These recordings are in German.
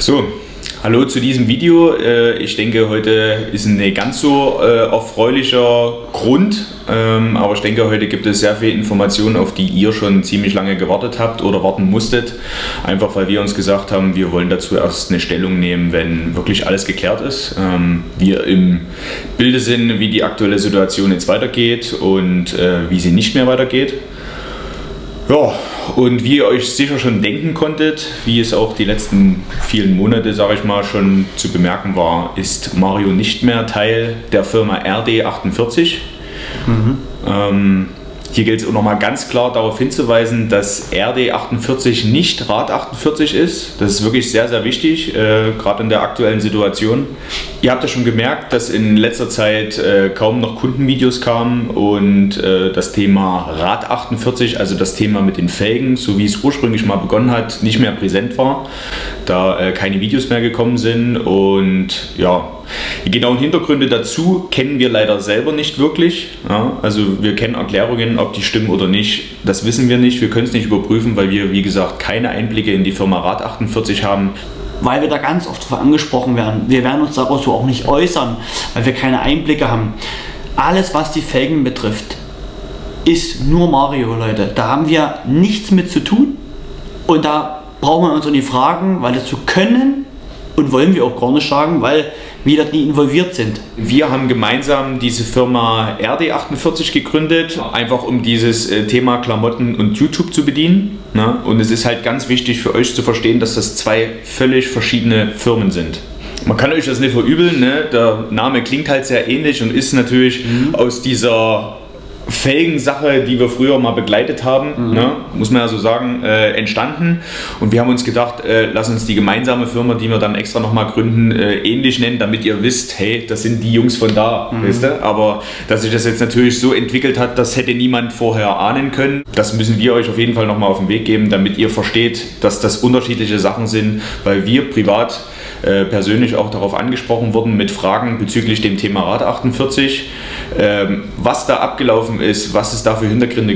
So, hallo zu diesem Video. Ich denke, heute ist ein nicht ganz so erfreulicher Grund, aber ich denke, heute gibt es sehr viele Informationen, auf die ihr schon ziemlich lange gewartet habt oder warten musstet. Einfach weil wir uns gesagt haben, wir wollen dazu erst eine Stellung nehmen, wenn wirklich alles geklärt ist. Wir im Bilde sind, wie die aktuelle Situation jetzt weitergeht und wie sie nicht mehr weitergeht. Ja, und wie ihr euch sicher schon denken konntet, wie es auch die letzten vielen Monate, sage ich mal, schon zu bemerken war, ist Mario nicht mehr Teil der Firma RD48. Hier gilt es auch nochmal ganz klar darauf hinzuweisen, dass RD48 nicht Rad48 ist. Das ist wirklich sehr, sehr wichtig, gerade in der aktuellen Situation. Ihr habt ja schon gemerkt, dass in letzter Zeit kaum noch Kundenvideos kamen und das Thema Rad48, also das Thema mit den Felgen, so wie es ursprünglich mal begonnen hat, nicht mehr präsent war, da keine Videos mehr gekommen sind. Und ja, die genauen Hintergründe dazu kennen wir leider selber nicht wirklich. Ja, also wir kennen Erklärungen, ob die stimmen oder nicht, das wissen wir nicht. Wir können es nicht überprüfen, weil wir, wie gesagt, keine Einblicke in die Firma Rad48 haben. Weil wir da ganz oft drauf angesprochen werden. Wir werden uns daraus so auch nicht äußern, weil wir keine Einblicke haben. Alles, was die Felgen betrifft, ist nur Mario, Leute. Da haben wir nichts mit zu tun und da brauchen wir uns auch nicht fragen, weil dazu können und wollen wir auch gar nicht sagen, weil wir da nie involviert sind. Wir haben gemeinsam diese Firma RD48 gegründet, einfach um dieses Thema Klamotten und YouTube zu bedienen. Ne? Und es ist halt ganz wichtig für euch zu verstehen, dass das zwei völlig verschiedene Firmen sind. Man kann euch das nicht verübeln, ne? Der Name klingt halt sehr ähnlich und ist natürlich aus dieser Felgensache, die wir früher mal begleitet haben, ne, muss man ja so sagen, entstanden. Und wir haben uns gedacht, lass uns die gemeinsame Firma, die wir dann extra nochmal gründen, ähnlich nennen, damit ihr wisst, hey, das sind die Jungs von da, weißt du? Aber dass sich das jetzt natürlich so entwickelt hat, das hätte niemand vorher ahnen können. Das müssen wir euch auf jeden Fall nochmal auf den Weg geben, damit ihr versteht, dass das unterschiedliche Sachen sind, weil wir privat persönlich auch darauf angesprochen wurden mit Fragen bezüglich dem Thema Rad48, was da abgelaufen ist, was es da für Hintergründe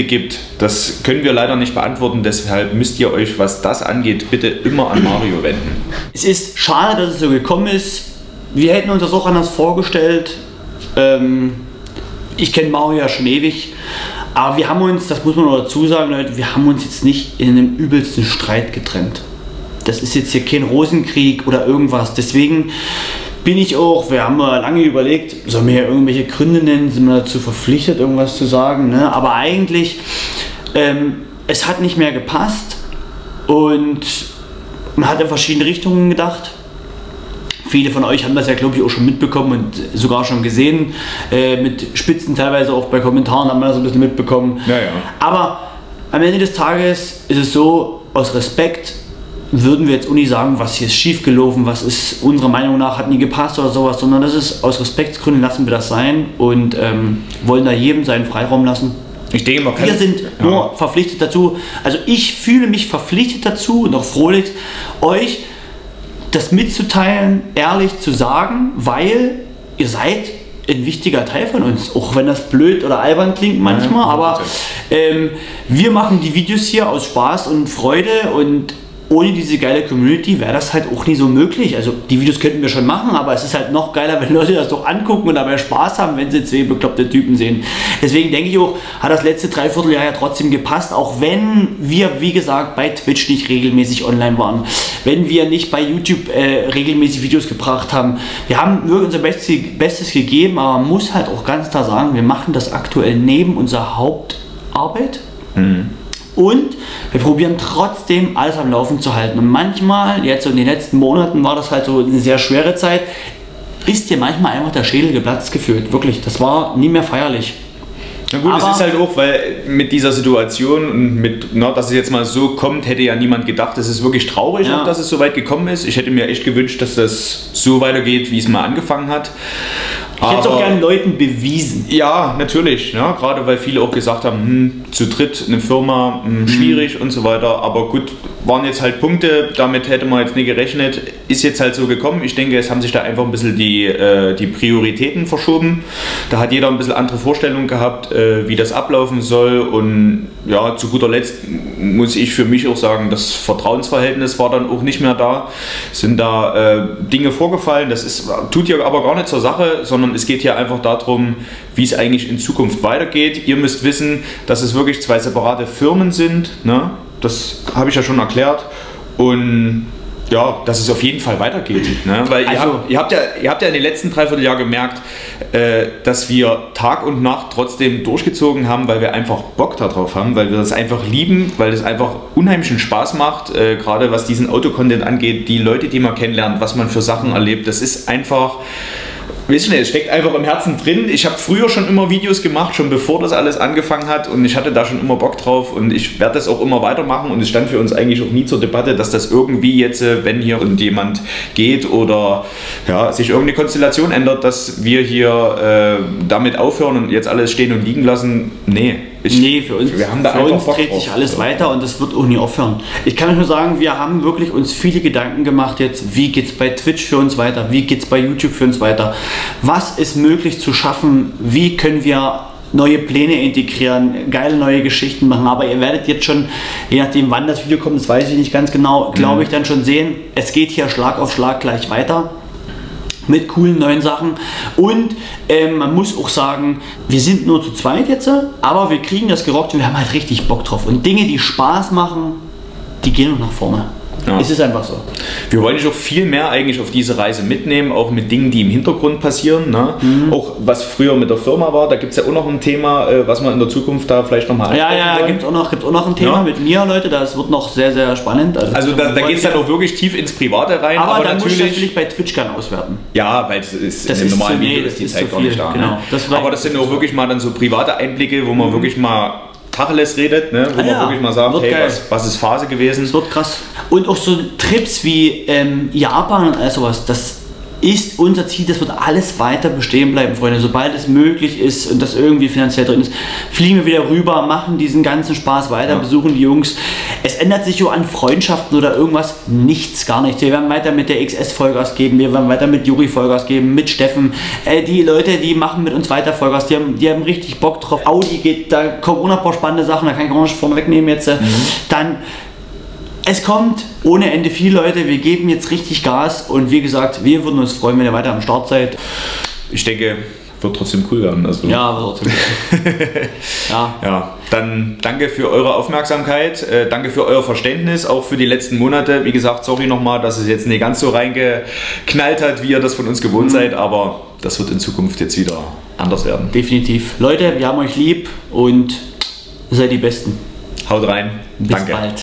gibt, das können wir leider nicht beantworten, deshalb müsst ihr euch, was das angeht, bitte immer an Mario wenden. Es ist schade, dass es so gekommen ist. Wir hätten uns das auch anders vorgestellt. Ich kenne Mario ja schon ewig, aber wir haben uns, das muss man noch dazu sagen, Leute, wir haben uns jetzt nicht in einem übelsten Streit getrennt. Das ist jetzt hier kein Rosenkrieg oder irgendwas. Deswegen bin ich auch, wir haben mal lange überlegt, sollen wir hier irgendwelche Gründe nennen, sind wir dazu verpflichtet, irgendwas zu sagen. Ne? Aber eigentlich, es hat nicht mehr gepasst und man hat in verschiedene Richtungen gedacht. Viele von euch haben das ja, glaube ich, auch schon mitbekommen und sogar schon gesehen. Mit Spitzen teilweise auch bei Kommentaren haben wir das ein bisschen mitbekommen. Ja, ja. Aber am Ende des Tages ist es so, aus Respekt würden wir jetzt auch nicht sagen, was hier ist schief gelaufen, was ist unserer Meinung nach hat nie gepasst oder sowas, sondern das ist aus Respektsgründen, lassen wir das sein und wollen da jedem seinen Freiraum lassen. Ich denke, man kann, wir sind nur verpflichtet dazu, also ich fühle mich verpflichtet dazu und auch froh, euch das mitzuteilen, ehrlich zu sagen, weil ihr seid ein wichtiger Teil von uns, auch wenn das blöd oder albern klingt manchmal, aber wir machen die Videos hier aus Spaß und Freude und ohne diese geile Community wäre das halt auch nie so möglich. Also die Videos könnten wir schon machen, aber es ist halt noch geiler, wenn Leute das doch angucken und dabei Spaß haben, wenn sie zwei bekloppte Typen sehen. Deswegen denke ich auch, hat das letzte Dreivierteljahr ja trotzdem gepasst, auch wenn wir, wie gesagt, bei Twitch nicht regelmäßig online waren, wenn wir nicht bei YouTube regelmäßig Videos gebracht haben. Wir haben wirklich unser Bestes gegeben, aber man muss halt auch ganz klar sagen, wir machen das aktuell neben unserer Hauptarbeit. Und wir probieren trotzdem alles am Laufen zu halten. Und manchmal, jetzt so in den letzten Monaten war das halt so eine sehr schwere Zeit, ist dir manchmal einfach der Schädel geplatzt gefühlt. Wirklich, das war nie mehr feierlich. Na gut, aber es ist halt auch, weil mit dieser Situation und mit, na, dass es jetzt mal so kommt, hätte ja niemand gedacht. Es ist wirklich traurig, auch, dass es so weit gekommen ist. Ich hätte mir echt gewünscht, dass das so weitergeht, wie es mal angefangen hat. Ich hätte es auch gerne Leuten bewiesen. Ja, natürlich. Ja, gerade weil viele auch gesagt haben, zu dritt eine Firma, schwierig und so weiter. Aber gut, waren jetzt halt Punkte, damit hätte man jetzt nie gerechnet. Ist jetzt halt so gekommen. Ich denke, es haben sich da einfach ein bisschen die Prioritäten verschoben. Da hat jeder ein bisschen andere Vorstellungen gehabt, wie das ablaufen soll. Und ja, zu guter Letzt muss ich für mich auch sagen, das Vertrauensverhältnis war dann auch nicht mehr da. Sind da Dinge vorgefallen. Das tut ja aber gar nicht zur Sache, sondern es geht hier einfach darum, wie es eigentlich in Zukunft weitergeht. Ihr müsst wissen, dass es wirklich zwei separate Firmen sind. Ne? Das habe ich ja schon erklärt. Und ja, dass es auf jeden Fall weitergeht. Ne? Weil ihr habt ja in den letzten 3/4 Jahr gemerkt, dass wir Tag und Nacht trotzdem durchgezogen haben, weil wir einfach Bock darauf haben, weil wir das einfach lieben, weil es einfach unheimlichen Spaß macht, gerade was diesen Autocontent angeht, die Leute, die man kennenlernt, was man für Sachen erlebt, das ist einfach... Weißt du nicht, es steckt einfach im Herzen drin. Ich habe früher schon immer Videos gemacht, schon bevor das alles angefangen hat, und ich hatte da schon immer Bock drauf und ich werde das auch immer weitermachen, und es stand für uns eigentlich auch nie zur Debatte, dass das irgendwie jetzt, wenn hier jemand geht oder ja, sich irgendeine Konstellation ändert, dass wir hier damit aufhören und jetzt alles stehen und liegen lassen. Nee. Für uns, dreht sich alles weiter und das wird auch nie aufhören. Ich kann euch nur sagen, wir haben wirklich uns viele Gedanken gemacht jetzt, wie geht es bei Twitch für uns weiter, wie geht es bei YouTube für uns weiter, was ist möglich zu schaffen, wie können wir neue Pläne integrieren, geile neue Geschichten machen, aber ihr werdet jetzt schon, je nachdem wann das Video kommt, das weiß ich nicht ganz genau, glaube ich dann schon sehen, es geht hier Schlag auf Schlag gleich weiter. Mit coolen neuen Sachen, und man muss auch sagen, wir sind nur zu zweit jetzt, aber wir kriegen das gerockt und wir haben halt richtig Bock drauf, und Dinge, die Spaß machen, die gehen noch nach vorne. Ja. Es ist einfach so. Wir wollen dich auch viel mehr eigentlich auf diese Reise mitnehmen, auch mit Dingen, die im Hintergrund passieren. Ne? Auch was früher mit der Firma war, da gibt es ja auch noch ein Thema, was wir in der Zukunft da vielleicht nochmal ansprechen wollen. Gibt es auch noch ein Thema mit mir, Leute, das wird noch sehr, sehr spannend. Also da geht es dann auch wirklich tief ins Private rein. Aber dann natürlich muss ich das bei Twitch gerne auswerten. Ja, weil in dem normalen Video ist die Zeit gar nicht da. Genau. Ne? Aber das sind auch wirklich mal dann so private Einblicke, wo man wirklich mal Tacheles redet, ne? Wo man wirklich mal sagt, hey, was ist Phase gewesen. Das wird krass. Und auch so Trips wie Japan und all sowas, das ist unser Ziel, das wird alles weiter bestehen bleiben, Freunde. Sobald es möglich ist und das irgendwie finanziell drin ist, fliegen wir wieder rüber, machen diesen ganzen Spaß weiter, besuchen die Jungs. Es ändert sich so an Freundschaften oder irgendwas nichts, gar nicht. Wir werden weiter mit der XS Vollgas geben, wir werden weiter mit Juri Vollgas geben, mit Steffen. Die Leute, die machen mit uns weiter Vollgas, die haben richtig Bock drauf. Audi geht, da kommen auch noch ein paar spannende Sachen, da kann ich auch nicht vorne wegnehmen jetzt. Dann es kommt ohne Ende viel, Leute. Wir geben jetzt richtig Gas, und wie gesagt, wir würden uns freuen, wenn ihr weiter am Start seid. Ich denke, wird trotzdem cool werden. Also. Ja, wird trotzdem cool. Ja, dann danke für eure Aufmerksamkeit, danke für euer Verständnis, auch für die letzten Monate. Wie gesagt, sorry nochmal, dass es jetzt nicht ganz so reingeknallt hat, wie ihr das von uns gewohnt seid, aber das wird in Zukunft jetzt wieder anders werden. Definitiv. Leute, wir haben euch lieb und ihr seid die Besten. Haut rein. Bis bald.